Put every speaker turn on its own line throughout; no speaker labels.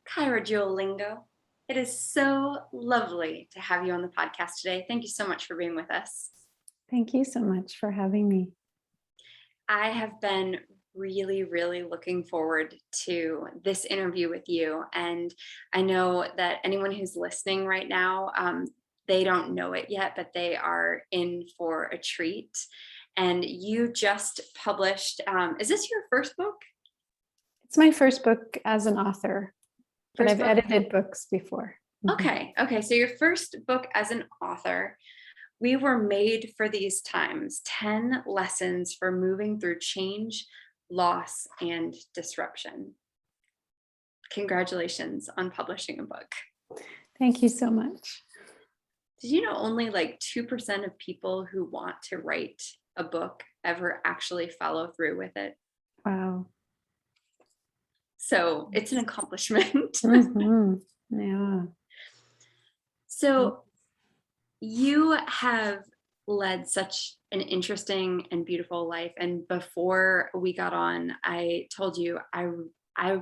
Kaira Lingo. It is so lovely to have you on the podcast today. Thank you so much for being with us.
Thank you so much for having me.
I have been really looking forward to this interview with you. And I know that anyone who's listening right now, they don't know it yet, but they are in for a treat. And you just published, is this your first book?
It's my first book as an author, but
First
I've
book?
edited books before.
Okay. So your first book as an author. We were made for these times, 10 lessons for moving through change, loss, and disruption. Congratulations on publishing a book.
Thank you so much.
Did you know only like 2% of people who want to write a book ever actually follow through with it?
Wow.
So it's an accomplishment.
Mm-hmm. Yeah.
So you have led such an interesting and beautiful life. And before we got on, I told you I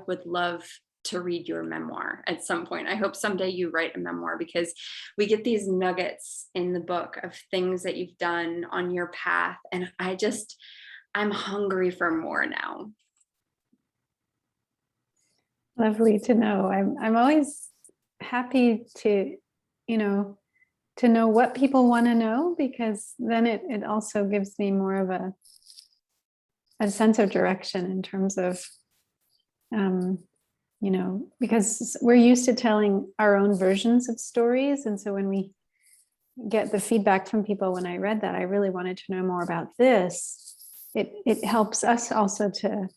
would love to read your memoir at some point. I hope someday you write a memoir, because we get these nuggets in the book of things that you've done on your path. And I'm hungry for more now.
Lovely to know. I'm always happy to know what people want to know, because then it also gives me more of a sense of direction in terms of because we're used to telling our own versions of stories. And so when we get the feedback from people, when I read that, I really wanted to know more about this. It helps us also to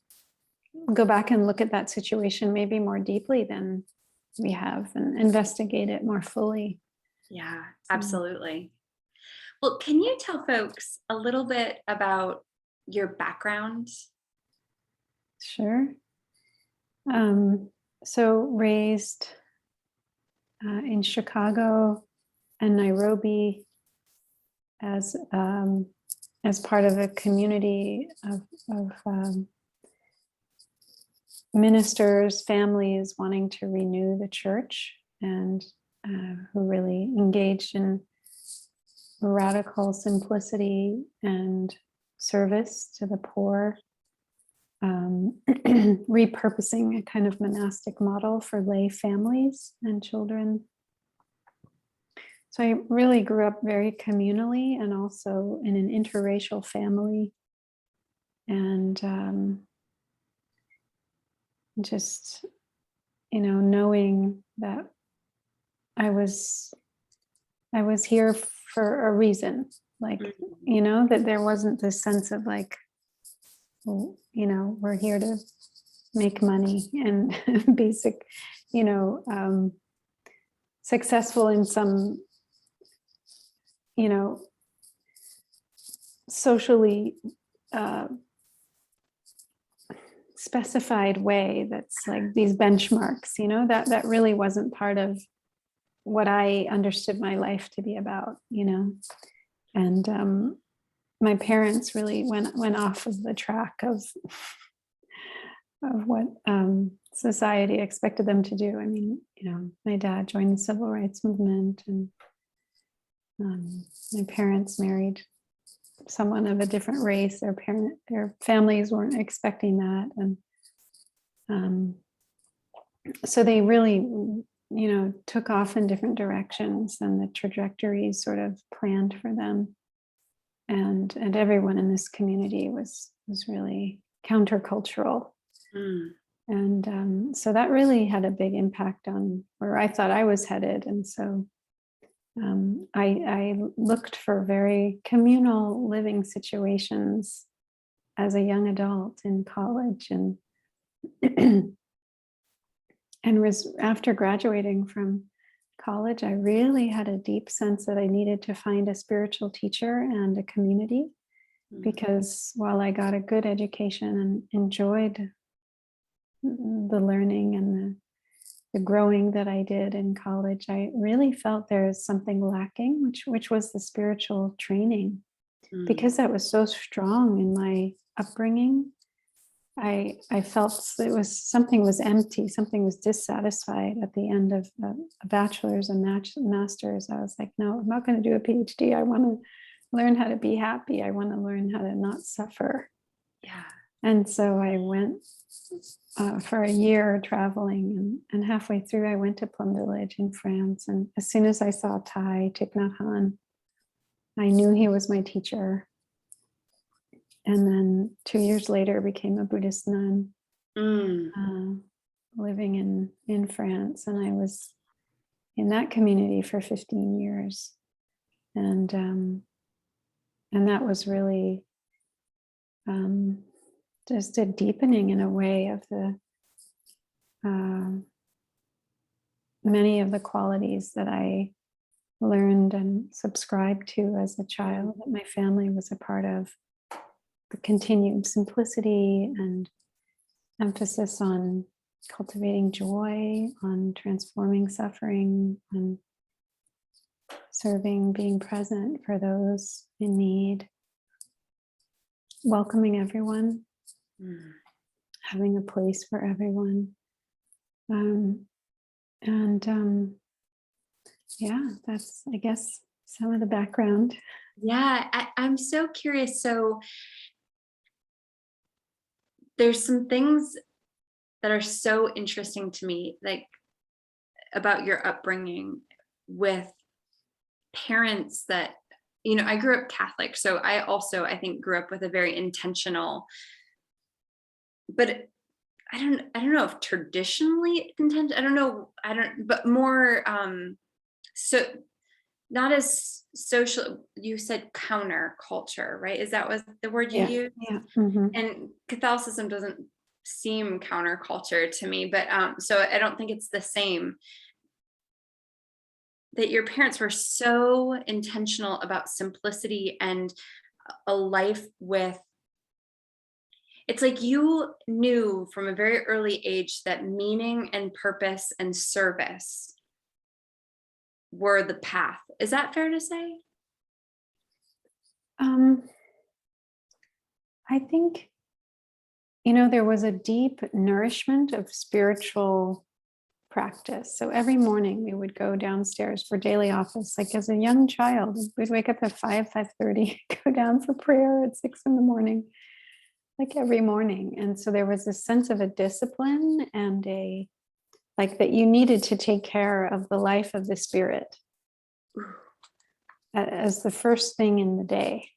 go back and look at that situation maybe more deeply than we have, and investigate it more fully.
Yeah, absolutely. Well, can you tell folks a little bit about your background?
Sure. So raised in Chicago and Nairobi as part of a community of ministers, families wanting to renew the church, and who really engaged in radical simplicity and service to the poor, repurposing a kind of monastic model for lay families and children. So I really grew up very communally, and also in an interracial family, and just knowing that I was here for a reason, like that there wasn't this sense of like, we're here to make money and basic, successful in some, socially specified way that's like these benchmarks, that really wasn't part of what I understood my life to be about, and my parents really went off of the track of what society expected them to do. I mean, my dad joined the civil rights movement, and my parents married someone of a different race. Their families weren't expecting that, and so they really took off in different directions, and the trajectories sort of planned for them, and everyone in this community was really countercultural. And so that really had a big impact on where I thought I was headed. And so I looked for very communal living situations as a young adult in college, and and was after graduating from college, I really had a deep sense that I needed to find a spiritual teacher and a community, because while I got a good education and enjoyed the learning and the growing that I did in college, I really felt there was something lacking, which was the spiritual training, because that was so strong in my upbringing. I felt it was something was empty, something was dissatisfied at the end of a bachelor's and master's. I was like, no, I'm not going to do a PhD. I want to learn how to be happy. I want to learn how to not suffer.
Yeah.
And so I went for a year traveling, and halfway through I went to Plum Village in France. And as soon as I saw Thai Thich Nhat Hanh, I knew he was my teacher. And then 2 years later became a Buddhist nun, living in France. And I was in that community for 15 years. And that was really just a deepening in a way of the many of the qualities that I learned and subscribed to as a child, that my family was a part of. The continued simplicity and emphasis on cultivating joy, on transforming suffering, on serving, being present for those in need, welcoming everyone, having a place for everyone. Yeah, that's, I guess, some of the background.
Yeah, I'm so curious. So there's some things that are so interesting to me, like about your upbringing with parents that, I grew up Catholic. So I also, I think, grew up with a very intentional, but I don't know if traditionally intentional, but more, so not as social, you said counter culture, right? Is that was the word you used?
Yeah. Mm-hmm.
And Catholicism doesn't seem counterculture to me, but so I don't think it's the same. That your parents were so intentional about simplicity and a life with, it's like you knew from a very early age that meaning and purpose and service were the path. Is that fair to say?
I think, there was a deep nourishment of spiritual practice. So every morning we would go downstairs for daily office. Like as a young child, we'd wake up at 5:30, go down for prayer at 6 a.m, like every morning. And so there was a sense of a discipline and that you needed to take care of the life of the spirit as the first thing in the day.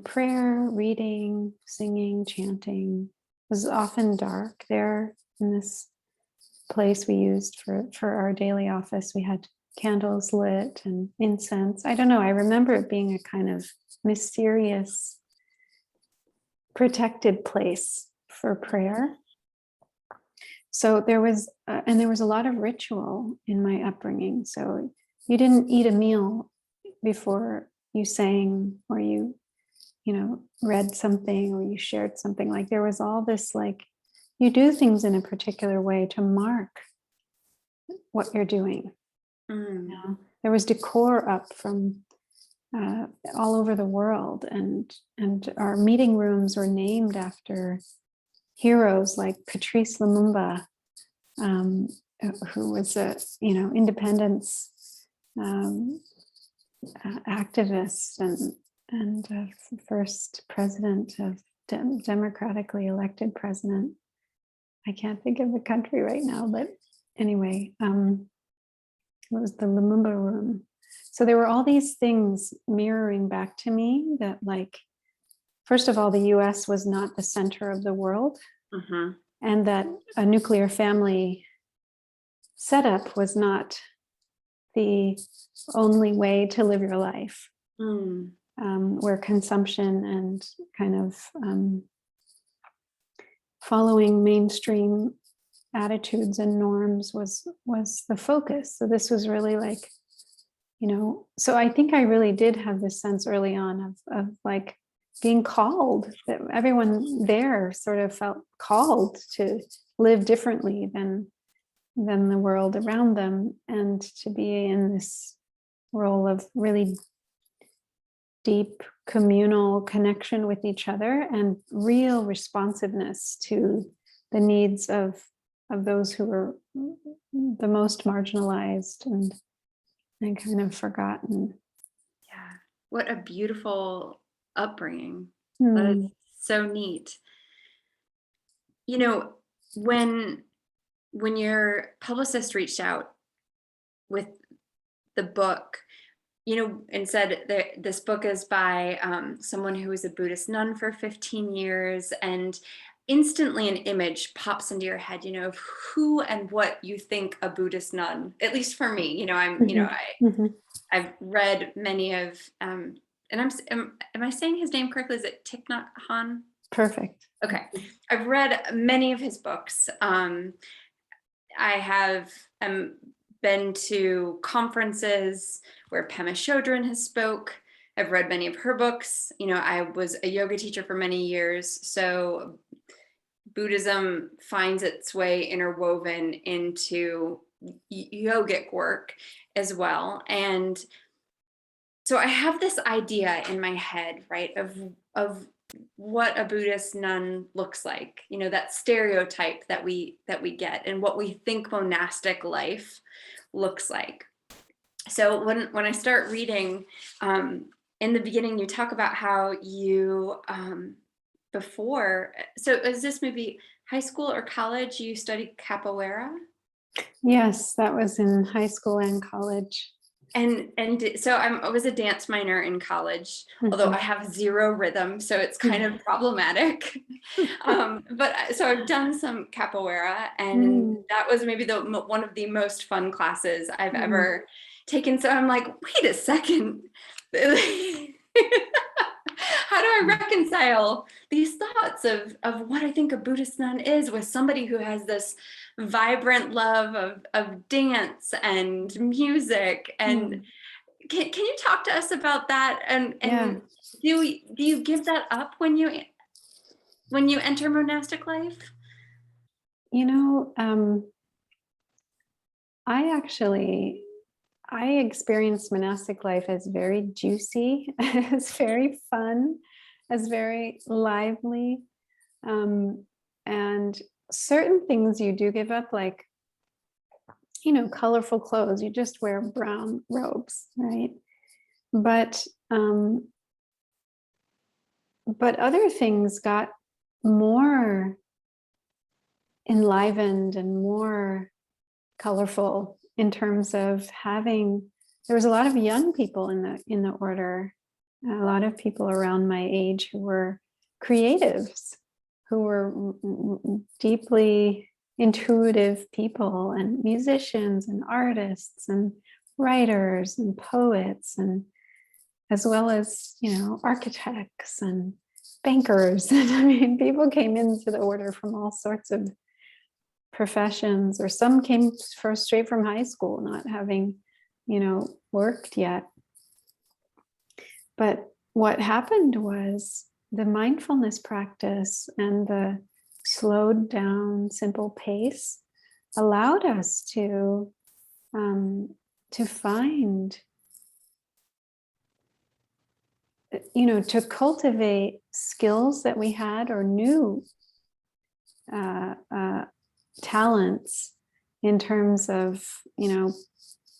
Prayer, reading, singing, chanting. It was often dark there in this place we used for our daily office. We had candles lit and incense. I don't know. I remember it being a kind of mysterious, protected place for prayer. So there was a lot of ritual in my upbringing. So you didn't eat a meal before you sang, or you read something, or you shared something. Like there was all this, like, you do things in a particular way to mark what you're doing. There was decor up from all over the world, and our meeting rooms were named after heroes like Patrice Lumumba, who was a independence activist and first president of democratically elected president. I can't think of the country right now, but anyway, it was the Lumumba Room. So there were all these things mirroring back to me that, like, first of all, the US was not the center of the world, and that a nuclear family setup was not the only way to live your life, where consumption and kind of following mainstream attitudes and norms was the focus. So this was really like, so I think I really did have this sense early on of like being called, that everyone there sort of felt called to live differently than the world around them, and to be in this role of really deep communal connection with each other and real responsiveness to the needs of those who were the most marginalized and kind of forgotten.
Yeah. What a beautiful upbringing. That is
Mm.
so neat. You know, when your publicist reached out with the book, and said that this book is by someone who was a Buddhist nun for 15 years, and instantly an image pops into your head, of who and what you think a Buddhist nun, at least for me, I've read many of, and am I saying his name correctly? Is it Thich Nhat Hanh?
Perfect.
Okay. I've read many of his books. I have been to conferences where Pema Chodron has spoke. I've read many of her books. I was a yoga teacher for many years, so Buddhism finds its way interwoven into yogic work as well. And so I have this idea in my head, right, of what a Buddhist nun looks like, that stereotype that we get and what we think monastic life looks like. So when I start reading, in the beginning, you talk about how you so is this maybe high school or college, you studied capoeira?
Yes, that was in high school and college.
And so I was a dance minor in college, although I have zero rhythm, so it's kind of problematic. But so I've done some capoeira, and that was maybe one of the most fun classes I've ever taken. So I'm like, wait a second. How do I reconcile these thoughts of what I think a Buddhist nun is with somebody who has this vibrant love of dance and music? And can you talk to us about that? And do you give that up when you enter monastic life?
I experienced monastic life as very juicy, as very fun, as very lively. And certain things you do give up, like, colorful clothes. You just wear brown robes, right? But other things got more enlivened and more colorful in terms of there was a lot of young people in the order, a lot of people around my age who were creatives, who were deeply intuitive people, and musicians and artists and writers and poets, and as well as architects and bankers. And I mean, people came into the order from all sorts of professions, or some came straight from high school, not having worked yet. But what happened was the mindfulness practice and the slowed down simple pace allowed us to find, to cultivate skills that we had, or new talents, in terms of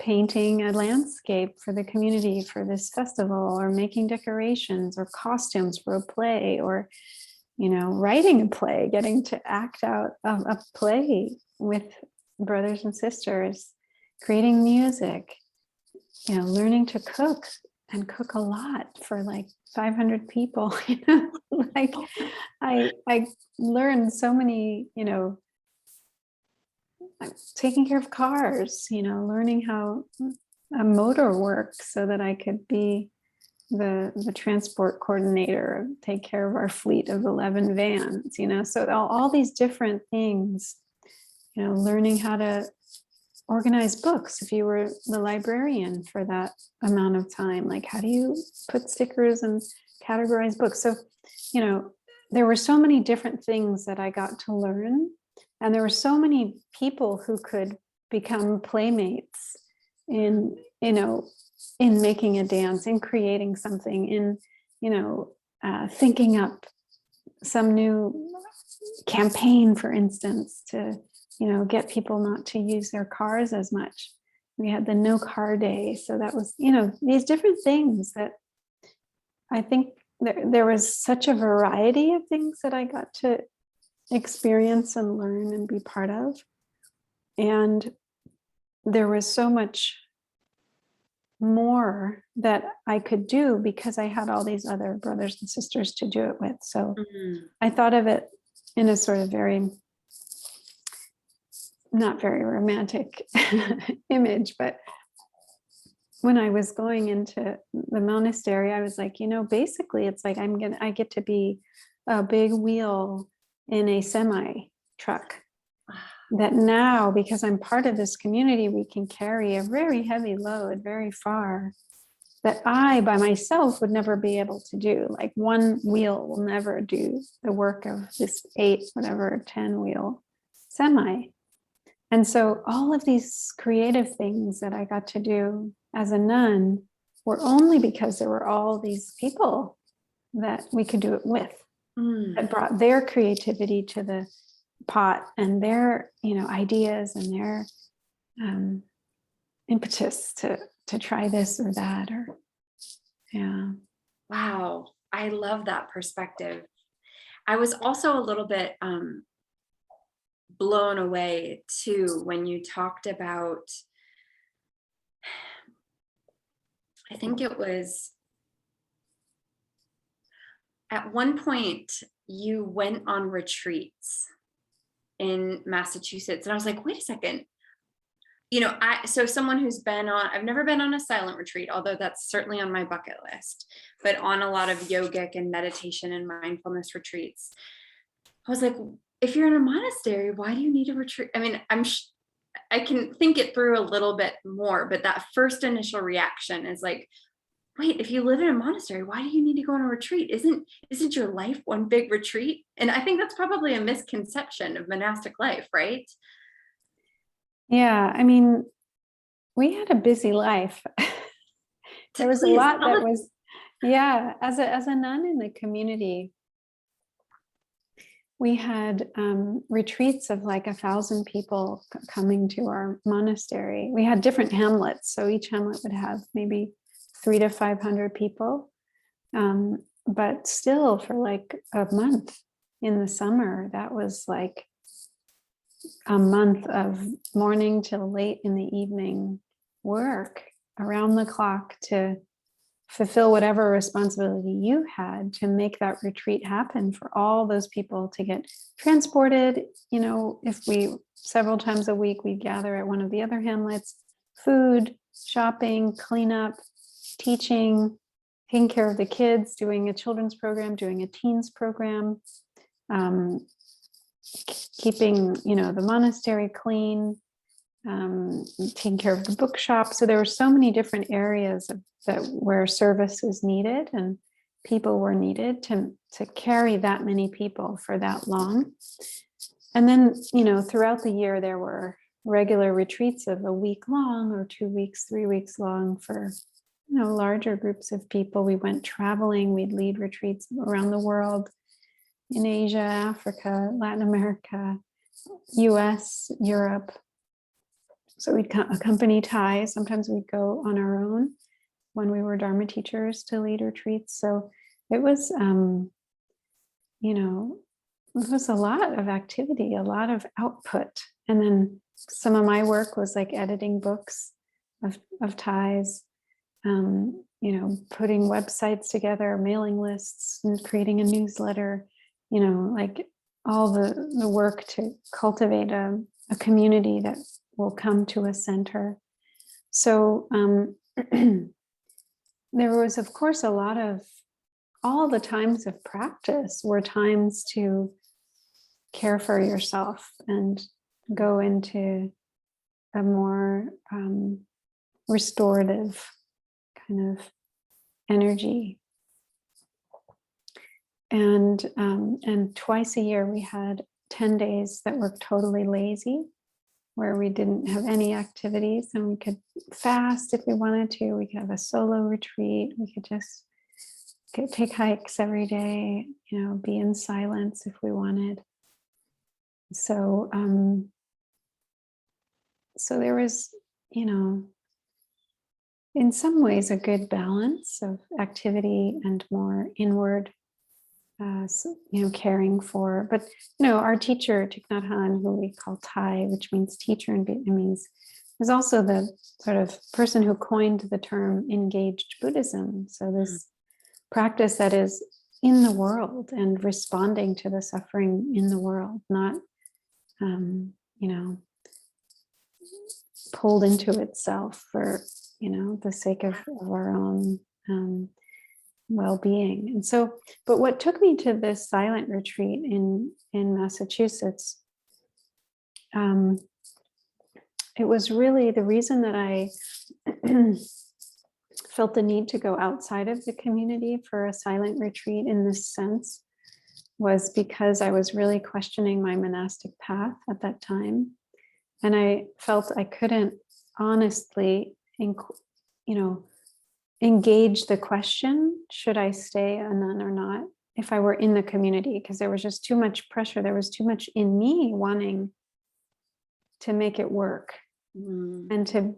painting a landscape for the community for this festival, or making decorations or costumes for a play, or writing a play, getting to act out a play with brothers and sisters, creating music, learning to cook, and cook a lot for like 500 people. Like I learned so many, taking care of cars, learning how a motor works so that I could be the transport coordinator, take care of our fleet of 11 vans, so all these different things, learning how to organize books. If you were the librarian for that amount of time, like, how do you put stickers and categorize books? So, there were so many different things that I got to learn. And there were so many people who could become playmates in, in making a dance, in creating something, in, thinking up some new campaign, for instance, to, get people not to use their cars as much. We had the no car day. So that was, these different things that I think there was such a variety of things that I got to experience and learn and be part of. And there was so much more that I could do because I had all these other brothers and sisters to do it with. So I thought of it in a sort of not very romantic image, but when I was going into the monastery, I was like, basically it's like I get to be a big wheel in a semi truck, that now, because I'm part of this community, we can carry a very heavy load very far, that I by myself would never be able to do. Like one wheel will never do the work of this 10 wheel semi. And so all of these creative things that I got to do as a nun were only because there were all these people that we could do it with, that brought their creativity to the pot, and their ideas and their impetus to try this or that, or
Wow, I love that perspective. I was also a little bit blown away too when you talked about, I think it was at one point you went on retreats in Massachusetts, and I was like, wait a second, so someone who's I've never been on a silent retreat, although that's certainly on my bucket list, but on a lot of yogic and meditation and mindfulness retreats. I was like, if you're in a monastery, why do you need a retreat? I mean, I can think it through a little bit more, but that first initial reaction is like, wait, if you live in a monastery, why do you need to go on a retreat? Isn't your life one big retreat? And I think that's probably a misconception of monastic life, right?
I mean, we had a busy life. There was a lot that was, as a nun in the community, we had retreats of like 1,000 people coming to our monastery. We had different hamlets, so each hamlet would have maybe 300 to 500 people, but still for like a month in the summer, that was like a month of morning till late in the evening work around the clock to fulfill whatever responsibility you had to make that retreat happen for all those people to get transported. If we several times a week, we'd gather at one of the other hamlets, food, shopping, cleanup, teaching, taking care of the kids, doing a children's program, doing a teens program, keeping, the monastery clean, taking care of the bookshop. So there were so many different areas where service was needed and people were needed to carry that many people for that long. And then, throughout the year, there were regular retreats of a week long or 2 weeks, 3 weeks long for, larger groups of people. We went traveling, we'd lead retreats around the world, in Asia, Africa, Latin America, US, Europe. So we'd accompany Thai. Sometimes we'd go on our own when we were Dharma teachers to lead retreats. So it was, it was a lot of activity, a lot of output. And then some of my work was like editing books of Thais, putting websites together, mailing lists, and creating a newsletter, like all the work to cultivate a community that will come to a center. So there was, of course, a lot of, all the times of practice were times to care for yourself and go into a more restorative kind of energy. And twice a year we had 10 days that were totally lazy, where we didn't have any activities, and we could fast if we wanted to. We could have a solo retreat. We could just take hikes every day, be in silence if we wanted. So, so there was, in some ways a good balance of activity and more inward, caring for. But, our teacher, Thich Nhat Hanh, who we call Thai, which means teacher in Vietnamese, was also the sort of person who coined the term engaged Buddhism. So this practice that is in the world and responding to the suffering in the world, not, pulled into itself for, the sake of our own well-being. And so, but what took me to this silent retreat in Massachusetts, it was really the reason that I felt the need to go outside of the community for a silent retreat in this sense was because I was really questioning my monastic path at that time. And I felt I couldn't honestly, engage the question, should I stay a nun or not, if I were in the community, because there was just too much pressure. There was too much in me wanting to make it work and to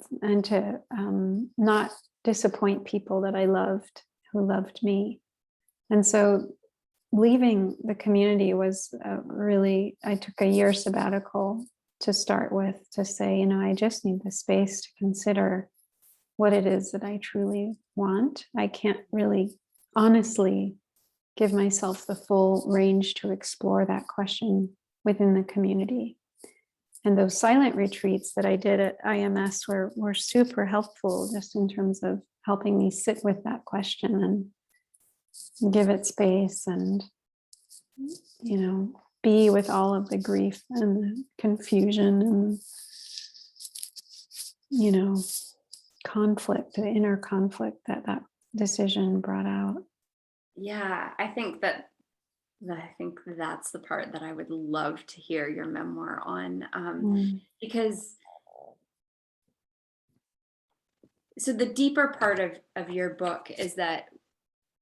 not disappoint people that I loved, who loved me. And so leaving the community was really, I took a year sabbatical to start with, to say, I just need the space to consider what it is that I truly want. I can't really honestly give myself the full range to explore that question within the community. And those silent retreats that I did at IMS were super helpful, just in terms of helping me sit with that question and give it space and, be with all of the grief and the confusion and, conflict, the inner conflict that decision brought out.
Yeah, I think that's the part that I would love to hear your memoir on, because so the deeper part of your book is that,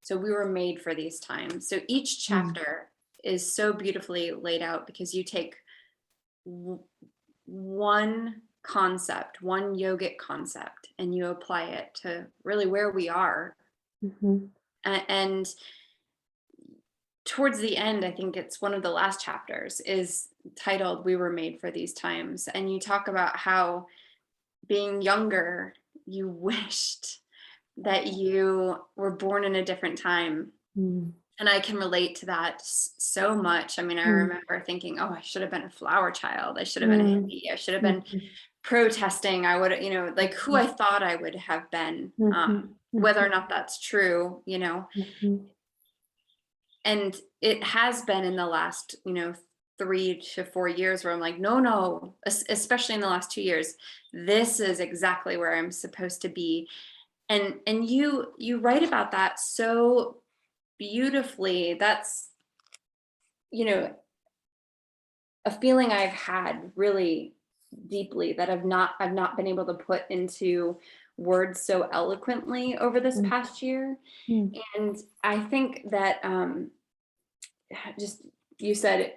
so we were made for these times. So each chapter is so beautifully laid out because you take one concept, one yogic concept, and you apply it to really where we are. And towards the end, I think it's one of the last chapters, is titled "We Were Made for These Times." And you talk about how being younger, you wished that you were born in a different time. And I can relate to that so much. I mean, I remember thinking, oh, I should have been a flower child. I should have been a hippie. I should have been protesting. I would, like who I thought I would have been, whether or not that's true, And it has been in the last, 3 to 4 years where I'm like, no, especially in the last 2 years, this is exactly where I'm supposed to be. And you write about that so beautifully. That's, a feeling I've had really deeply that I've not been able to put into words so eloquently over this past year. And I think that just, you said,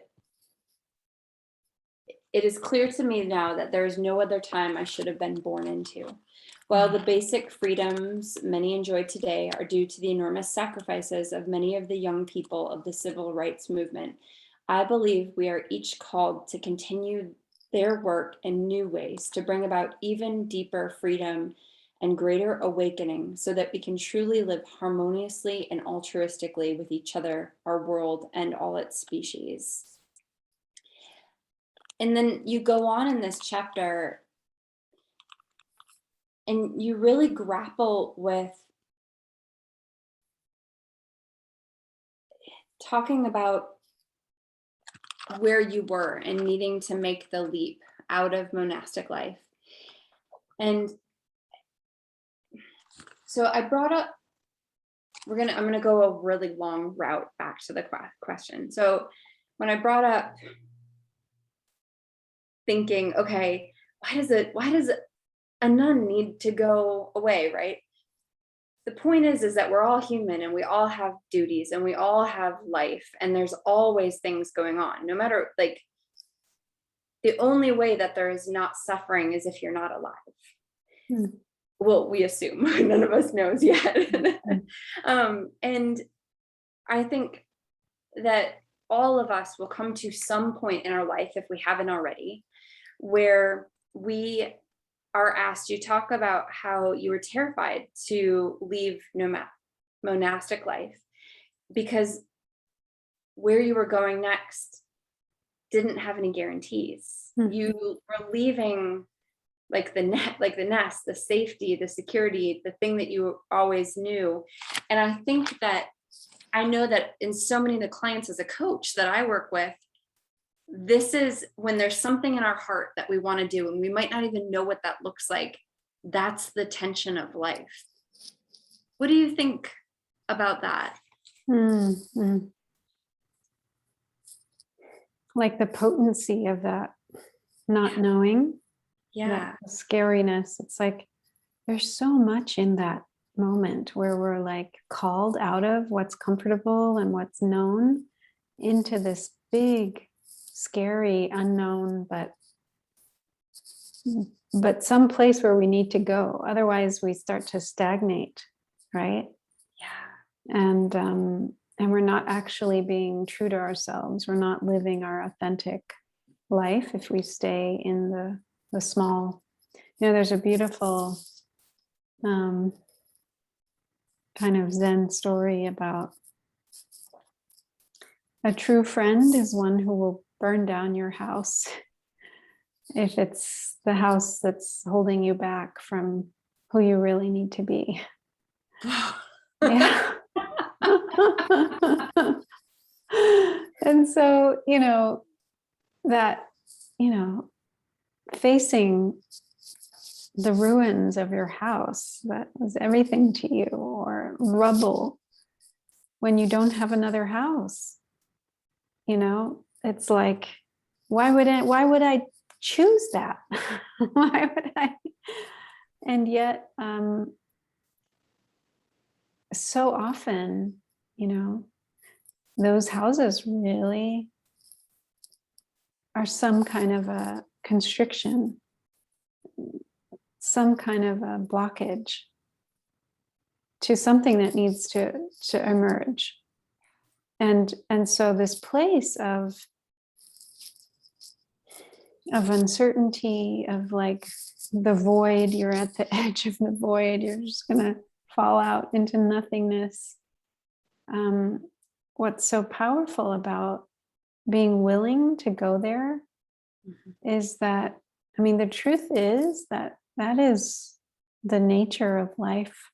it is clear to me now that there is no other time I should have been born into. While the basic freedoms many enjoy today are due to the enormous sacrifices of many of the young people of the civil rights movement, I believe we are each called to continue their work in new ways to bring about even deeper freedom and greater awakening so that we can truly live harmoniously and altruistically with each other, our world, and all its species. And then you go on in this chapter and you really grapple with talking about where you were and needing to make the leap out of monastic life. And so I brought up, I'm gonna go a really long route back to the question. So when I brought up thinking, okay, why does a nun need to go away, right? The point is that we're all human and we all have duties and we all have life and there's always things going on. No matter, like, the only way that there is not suffering is if you're not alive.
Hmm.
Well, we assume. None of us knows yet. And I think that all of us will come to some point in our life, if we haven't already, where we are asked. You talk about how you were terrified to leave monastic life because where you were going next didn't have any guarantees. You were leaving like the nest, the safety, the security, the thing that you always knew. And I think that I know that in so many of the clients as a coach that I work with, this is when there's something in our heart that we want to do and we might not even know what that looks like. That's the tension of life. What do you think about that?
Like the potency of that not knowing, that scariness. It's like there's so much in that moment where we're like called out of what's comfortable and what's known into this big, scary, unknown, but some place where we need to go. Otherwise, we start to stagnate, right?
Yeah.
And we're not actually being true to ourselves. We're not living our authentic life if we stay in the small. There's a beautiful kind of Zen story about a true friend is one who will burn down your house if it's the house that's holding you back from who you really need to be. Yeah. And so, that, facing the ruins of your house that was everything to you, or rubble when you don't have another house, it's like, why would I choose that? Why would I? And yet, so often, those houses really are some kind of a constriction, some kind of a blockage to something that needs to emerge. And so this place of uncertainty, of like the void, you're at the edge of the void, you're just gonna fall out into nothingness. What's so powerful about being willing to go there is that, the truth is that is the nature of life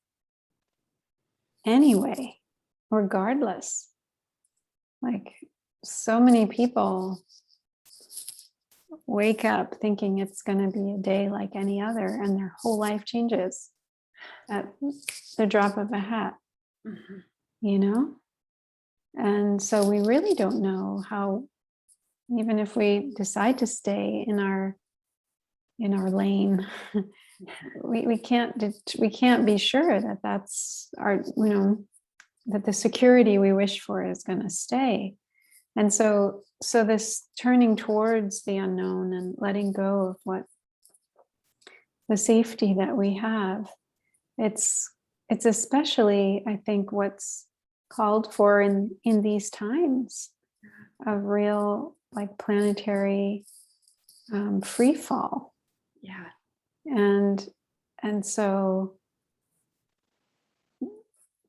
anyway, regardless. Like, so many people wake up thinking it's going to be a day like any other, and their whole life changes at the drop of a hat. And so we really don't know how, even if we decide to stay in our lane, we can't be sure that that's our, that the security we wish for is going to stay. And so this turning towards the unknown and letting go of what the safety that we have, it's especially, I think, what's called for in these times of real, like, planetary free fall. And so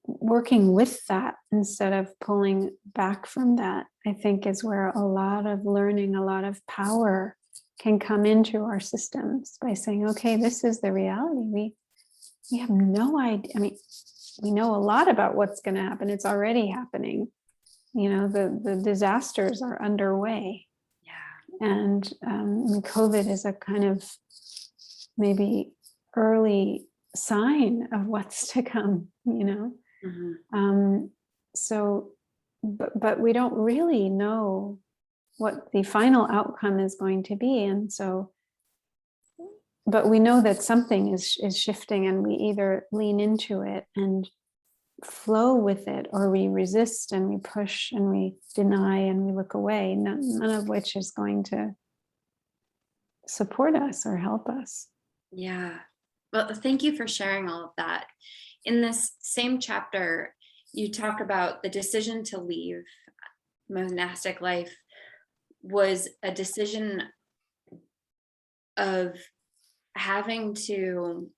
working with that instead of pulling back from that, I think, is where a lot of learning, a lot of power can come into our systems, by saying, okay, this is the reality. We have no idea. We know a lot about what's going to happen. It's already happening. The disasters are underway. And COVID is a kind of maybe early sign of what's to come, So, but we don't really know what the final outcome is going to be. And so but we know that something is shifting, and we either lean into it and flow with it, or we resist and we push and we deny and we look away, none of which is going to support us or help us.
Yeah. Well, thank you for sharing all of that. In this same chapter, you talk about the decision to leave monastic life was a decision of having to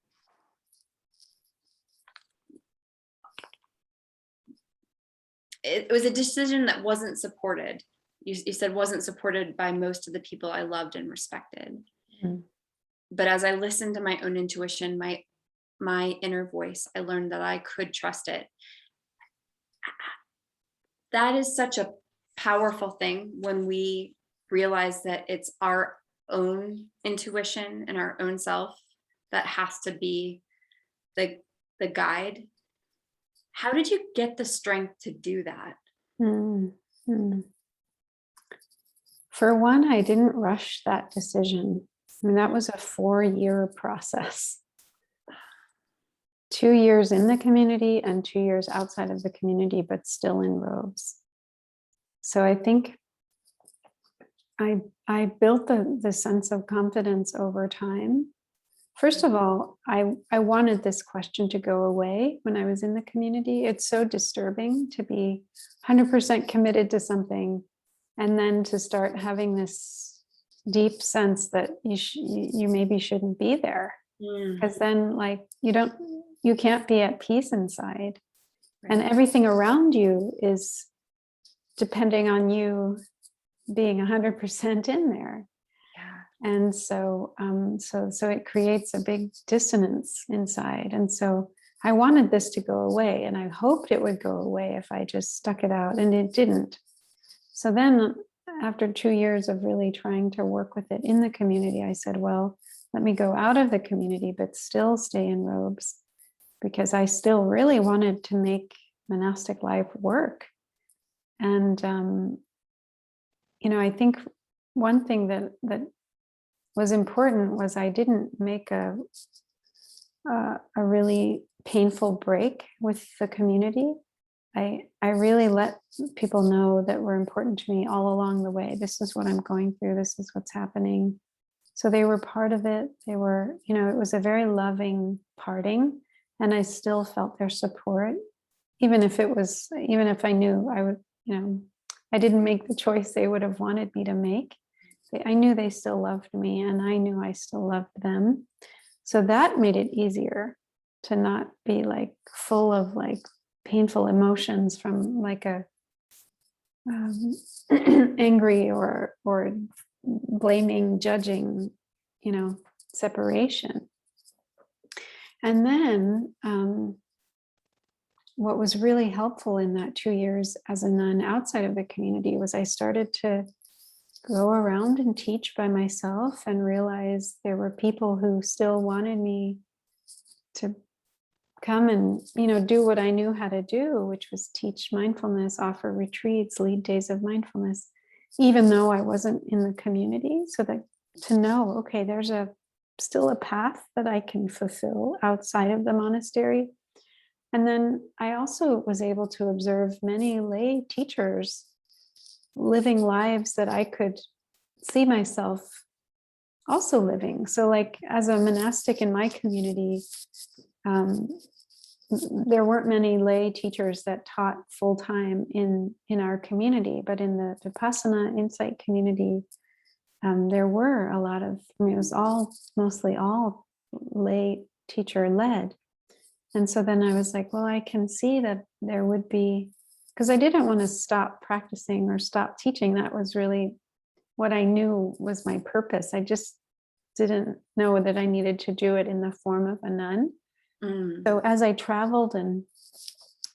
it was a decision that wasn't supported. You said wasn't supported by most of the people I loved and respected.
Mm.
But as I listened to my own intuition, my inner voice, I learned that I could trust it. That is such a powerful thing when we realize that it's our own intuition and our own self that has to be the guide. How did you get the strength to do that?
For one, I didn't rush that decision. I mean, that was a 4-year process. 2 years in the community and 2 years outside of the community, but still in robes. So I think I built the sense of confidence over time. First of all, I wanted this question to go away when I was in the community. It's so disturbing to be 100% committed to something and then to start having this deep sense that you maybe shouldn't be there. Because then, like, you can't be at peace inside. Right. And everything around you is depending on you being 100% in there. Yeah. And so it creates a big dissonance inside. And so I wanted this to go away, and I hoped it would go away if I just stuck it out, and it didn't. So then after 2 years of really trying to work with it in the community, I said, well, let me go out of the community, but still stay in robes, because I still really wanted to make monastic life work. And, I think one thing that was important was I didn't make a really painful break with the community. I really let people know that were important to me all along the way. This is what I'm going through. This is what's happening. So they were part of it. They were, it was a very loving parting, and I still felt their support, even if I knew I would, I didn't make the choice they would have wanted me to make. I knew they still loved me, and I knew I still loved them. So that made it easier to not be like full of like painful emotions from like a angry or blaming, judging, separation. And then what was really helpful in that 2 years as a nun outside of the community was I started to go around and teach by myself and realize there were people who still wanted me to come and, do what I knew how to do, which was teach mindfulness, offer retreats, lead days of mindfulness, even though I wasn't in the community. So that to know, okay, there's still a path that I can fulfill outside of the monastery. And then I also was able to observe many lay teachers living lives that I could see myself also living. So like as a monastic in my community, there weren't many lay teachers that taught full-time in our community, but in the Vipassana insight community, there were a lot of, it was mostly all lay teacher led. And so then I was like, well, I can see that there would be, because I didn't want to stop practicing or stop teaching. That was really what I knew was my purpose. I just didn't know that I needed to do it in the form of a nun. So as I traveled and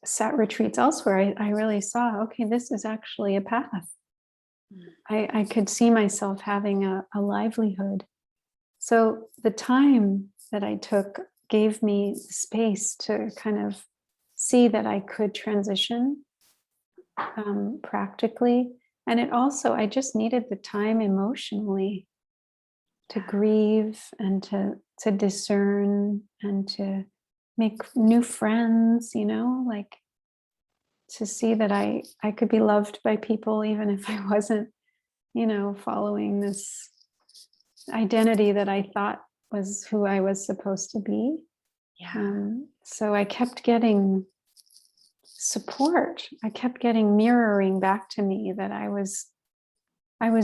sat retreats elsewhere, I really saw, okay, this is actually a path. I could see myself having a livelihood. So the time that I took gave me space to kind of see that I could transition practically. And it also, I just needed the time emotionally to grieve and to discern and to make new friends, like to see that I could be loved by people even if I wasn't, following this identity that I thought was who I was supposed to be.
Yeah.
So I kept getting support. I kept getting mirroring back to me that I was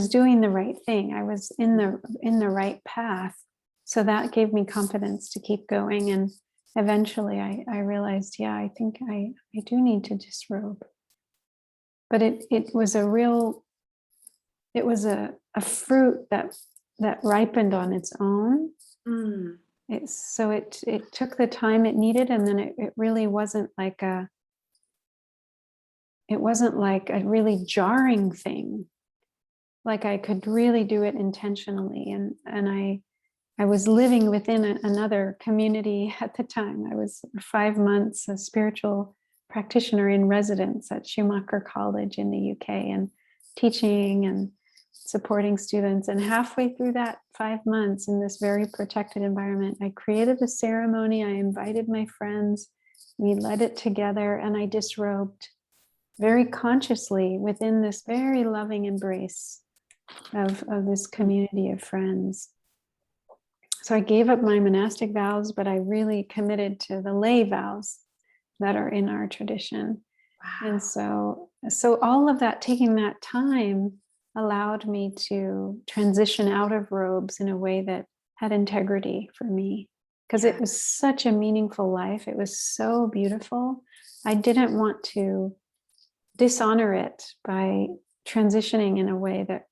doing the right thing. I was in the right path. So that gave me confidence to keep going. And eventually I realized, yeah, I think I do need to disrobe. But it was a fruit that ripened on its own.
Mm.
It took the time it needed, and then it really wasn't like a really jarring thing. Like I could really do it intentionally, and I was living within another community at the time. I was 5 months a spiritual practitioner in residence at Schumacher College in the UK, and teaching and supporting students. And halfway through that 5 months in this very protected environment, I created a ceremony. I invited my friends. We led it together, and I disrobed very consciously within this very loving embrace of this community of friends. So I gave up my monastic vows, but I really committed to the lay vows that are in our tradition.
Wow.
And so all of that, taking that time, allowed me to transition out of robes in a way that had integrity for me, because it was such a meaningful life. It was so beautiful. I didn't want to dishonor it by transitioning in a way that,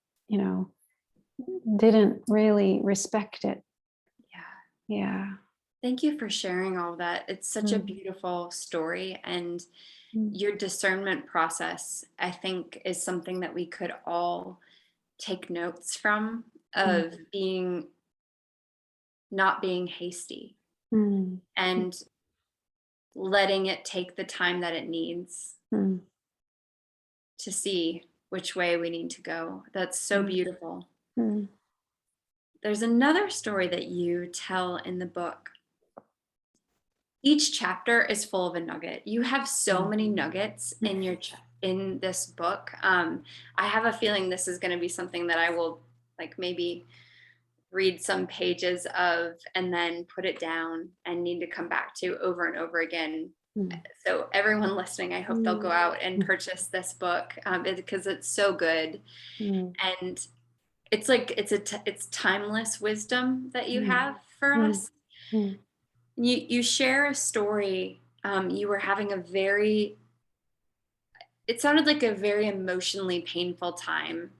didn't really respect it. Yeah.
Thank you for sharing all of that. It's such a beautiful story, and your discernment process, I think, is something that we could all take notes from, of not being hasty and letting it take the time that it needs to see which way we need to go. That's so beautiful. There's another story that you tell in the book. Each chapter is full of a nugget. You have so many nuggets in your in this book. I have a feeling this is going to be something that I will maybe read some pages of and then put it down and need to come back to over and over again. So everyone listening, I hope they'll go out and purchase this book because it's so good. And it's it's timeless wisdom that you have for us. You share a story. You were having it sounded like a very emotionally painful time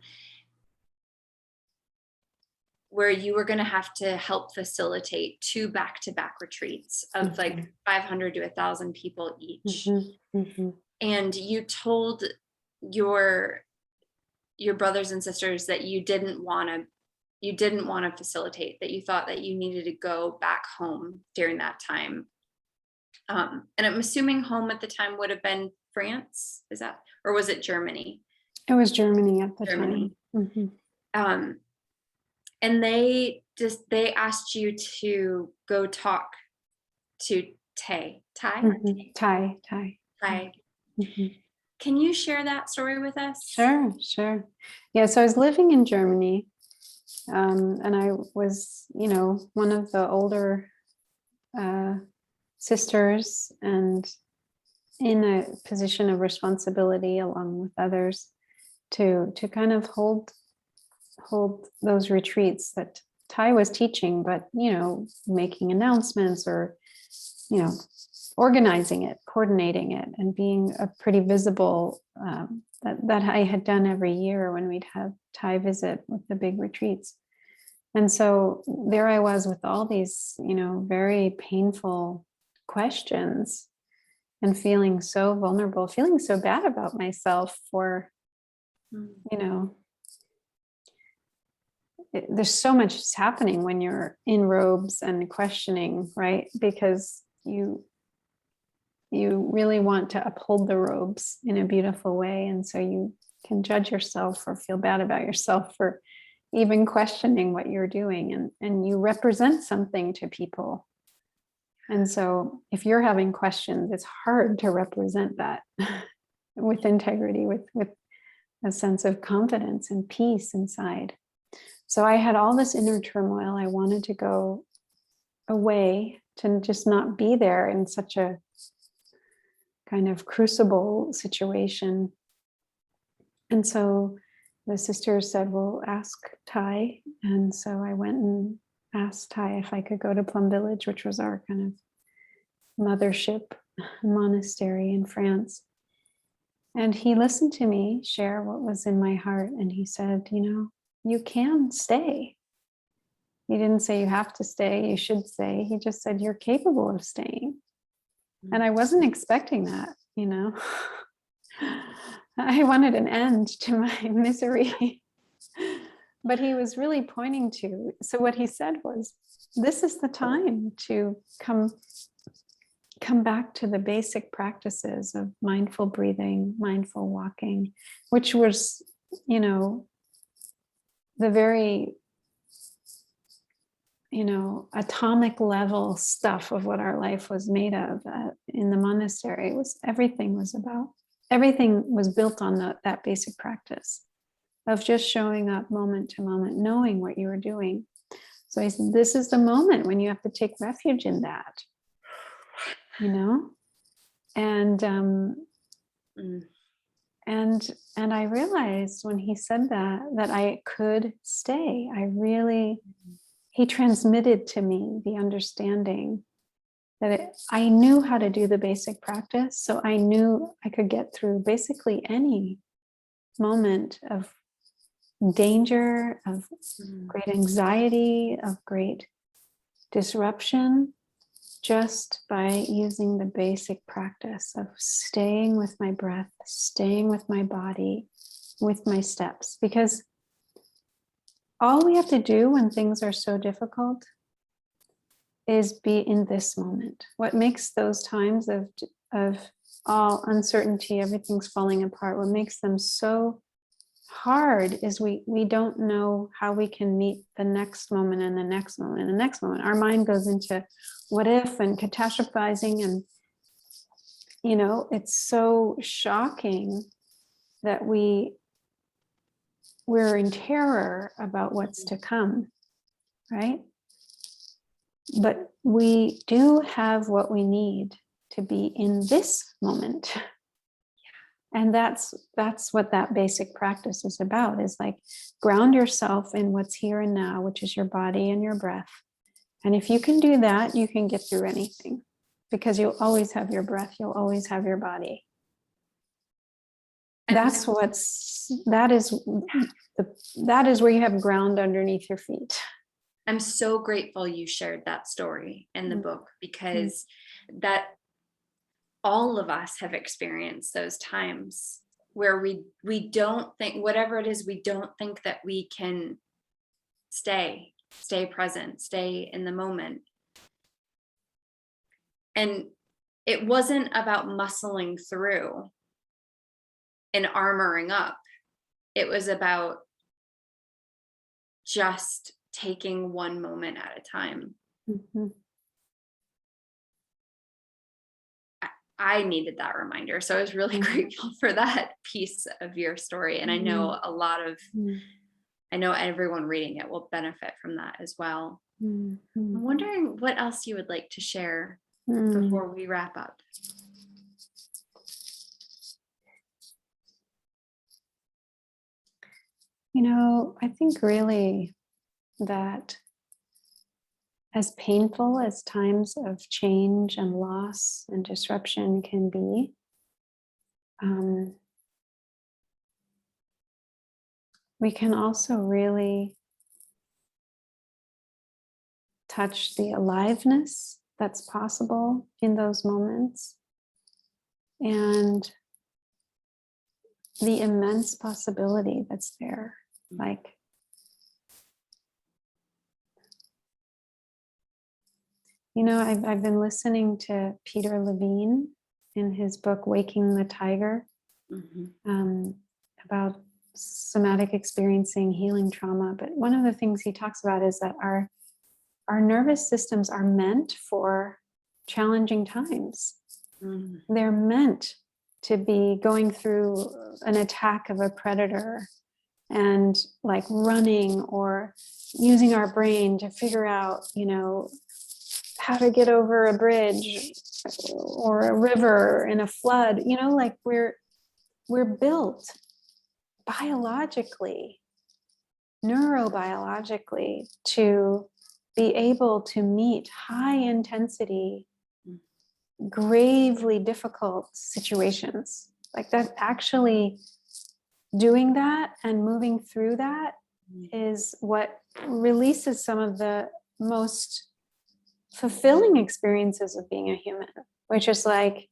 where you were going to have to help facilitate 2 back-to-back retreats of 500 to 1,000 people each. And you told your brothers and sisters that you didn't want to facilitate, that you thought that you needed to go back home during that time. And I'm assuming home at the time would have been France, or was it Germany?
It was Germany at the time.
And they asked you to go talk to Ty. Can you share that story with us?
Sure. Yeah, so I was living in Germany, and I was, one of the older sisters, and in a position of responsibility along with others to kind of hold those retreats that Ty was teaching, but making announcements or organizing it, coordinating it, and being a pretty visible that I had done every year when we'd have Ty visit with the big retreats. And so there I was with all these very painful questions, and feeling so vulnerable, feeling so bad about myself for there's so much that's happening when you're in robes and questioning, right? Because you really want to uphold the robes in a beautiful way. And so you can judge yourself or feel bad about yourself for even questioning what you're doing, and you represent something to people. And so if you're having questions, it's hard to represent that with integrity, with a sense of confidence and peace inside. So I had all this inner turmoil. I wanted to go away, to just not be there in such a kind of crucible situation. And so the sisters said, well, ask Thai. And so I went and asked Thai if I could go to Plum Village, which was our kind of mothership monastery in France. And he listened to me share what was in my heart. And he said, you can stay. He didn't say you have to stay, you should stay. He just said, you're capable of staying. And I wasn't expecting that, I wanted an end to my misery. But he was really pointing to, so what he said was, this is the time to come back to the basic practices of mindful breathing, mindful walking, which was, the very, atomic level stuff of what our life was made of in the monastery. Everything was built on that basic practice of just showing up moment to moment, knowing what you were doing. So he said, this is the moment when you have to take refuge in that, and and I realized when he said that I could stay. He transmitted to me the understanding that I knew how to do the basic practice. So I knew I could get through basically any moment of danger, of great anxiety, of great disruption, just by using the basic practice of staying with my breath, staying with my body, with my steps. Because all we have to do when things are so difficult is be in this moment. What makes those times of all uncertainty, everything's falling apart, what makes them so hard is we don't know how we can meet the next moment and the next moment and the next moment. Our mind goes into what if and catastrophizing, and it's so shocking that we're in terror about what's to come, right? But we do have what we need to be in this moment. And that's what that basic practice is about, is like ground yourself in what's here and now, which is your body and your breath. And if you can do that, you can get through anything, because you'll always have your breath, you'll always have your body. That is where you have ground underneath your feet.
I'm so grateful you shared that story in the book, because that all of us have experienced those times where we don't think, whatever it is, we don't think that we can stay present, stay in the moment. And it wasn't about muscling through and armoring up. It was about just taking one moment at a time.
Mm-hmm.
I needed that reminder. So I was really grateful for that piece of your story. And I know I know everyone reading it will benefit from that as well. I'm wondering what else you would like to share before we wrap up.
I think really that as painful as times of change and loss and disruption can be, we can also really touch the aliveness that's possible in those moments, and the immense possibility that's there. Like, I've been listening to Peter Levine in his book Waking the Tiger, about somatic experiencing, healing trauma. But one of the things he talks about is that our nervous systems are meant for challenging times. They're meant to be going through an attack of a predator and like running or using our brain to figure out, how to get over a bridge or a river in a flood. Like we're built biologically, neurobiologically, to be able to meet high intensity, gravely difficult situations. Like that, actually doing that and moving through that is what releases some of the most fulfilling experiences of being a human, which is like,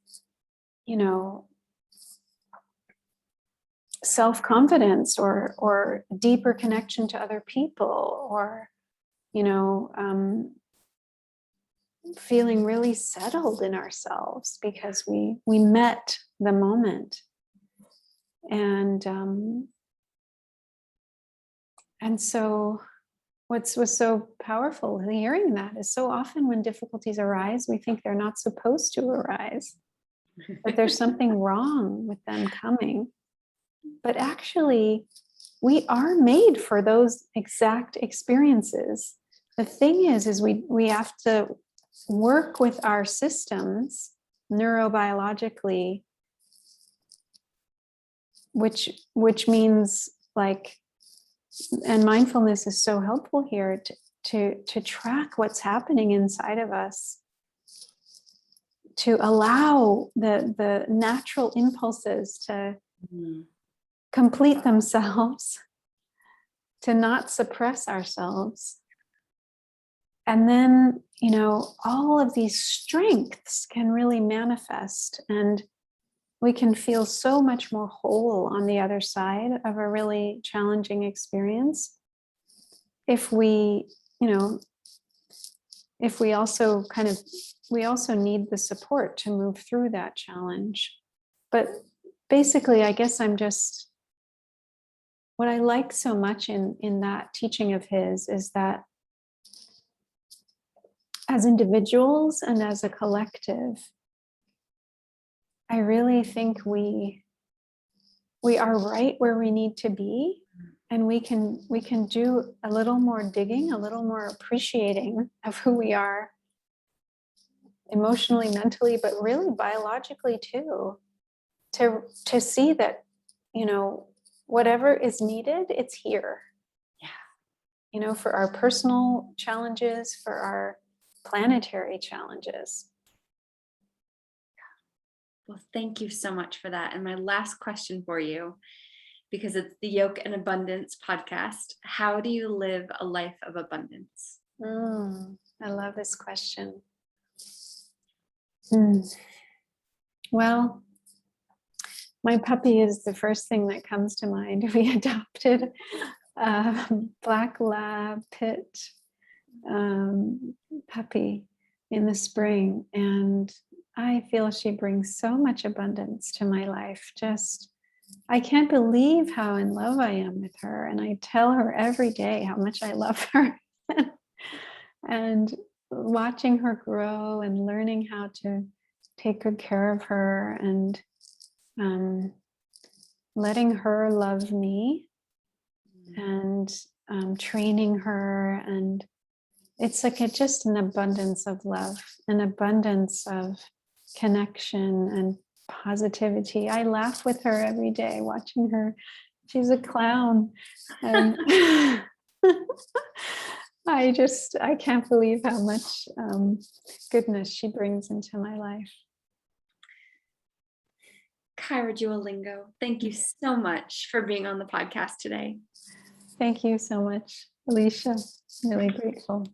self-confidence or deeper connection to other people, or feeling really settled in ourselves because we met the moment. And so what was so powerful hearing that is, so often when difficulties arise, we think they're not supposed to arise, that there's something wrong with them coming. But actually, we are made for those exact experiences. The thing is we have to work with our systems neurobiologically, which means like, and mindfulness is so helpful here to track what's happening inside of us, to allow the natural impulses to complete themselves, to not suppress ourselves. And then, all of these strengths can really manifest, and we can feel so much more whole on the other side of a really challenging experience if we, if we also we also need the support to move through that challenge. But basically, I guess what I like so much in that teaching of his is that as individuals and as a collective, I really think we are right where we need to be, and we can do a little more digging, a little more appreciating of who we are emotionally, mentally, but really biologically too, to see that, whatever is needed, it's here. Yeah. For our personal challenges, for our planetary challenges.
Well, thank you so much for that. And my last question for you, because it's the Yoke and Abundance podcast, how do you live a life of abundance?
I love this question. Well, my puppy is the first thing that comes to mind. We adopted a black lab pit puppy in the spring, and I feel she brings so much abundance to my life. I can't believe how in love I am with her, and I tell her every day how much I love her. And watching her grow and learning how to take good care of her, and letting her love me, and training her, and it's like just an abundance of love, an abundance of connection and positivity. I laugh with her every day watching her. She's a clown, and I can't believe how much goodness she brings into my life.
Kaira Lingo, thank you so much for being on the podcast today.
Thank you so much, Alicia. Really grateful.